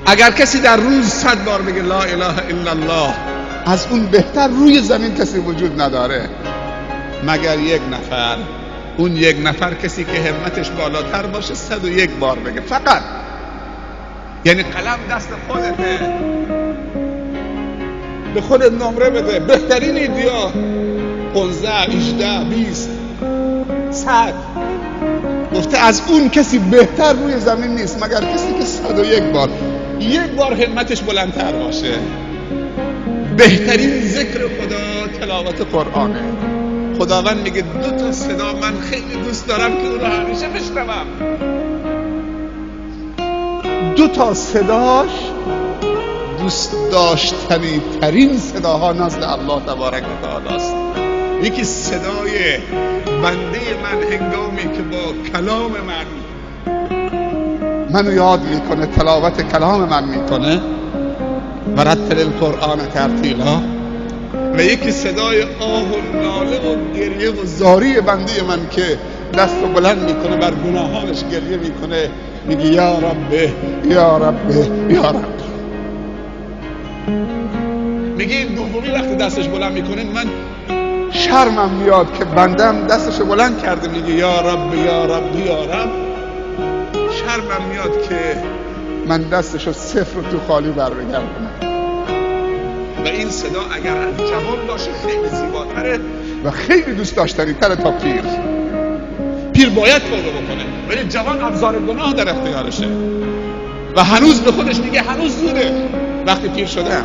اگر کسی در روز 100 بار بگه لا اله الا الله، از اون بهتر روی زمین کسی وجود نداره مگر یک نفر. اون یک نفر کسی که همتش بالاتر باشه 101 بار بگه فقط. یعنی قلم دست خودته، به خودت نمره بده، بهترین ایدیا 15 18 20 100. گفته از اون کسی بهتر روی زمین نیست مگر کسی که 101 بار، یک بار همتش بلندتر باشه. بهترین ذکر خدا تلاوت قرآنه. خداوند میگه 2 تا صدا من خیلی دوست دارم که اون رو همیشه بشنوم. 2 تا صداش دوست داشتنی ترین صداها نزد الله تبارک و تعالی است. یکی صدای بنده من هنگامی که با کلام منو یاد میکنه، تلاوت کلام من میکنه، و رتل القرآن ترتیلا. و یکی صدای آه و ناله و گریه و زاری بنده من که دست رو بلند میکنه بر گناهانش گریه میکنه، میگه یا رب یا رب یا رب. میگه این دومی وقتی دستش بلند میکنه من شرمم میاد که بندم دستش بلند کرده میگه یا رب یا رب یا رب. شرمم میاد که من دستشو صفر تو خالی بر بگردونم. و این صدا اگر از جوان باشه خیلی زیباتره و خیلی دوست داشتنی تره تا پیر. پیر باید توبه بکنه ولی جوان ابزار گناه در اختیارشه و هنوز به خودش میگه هنوز زوده. وقتی پیر شدم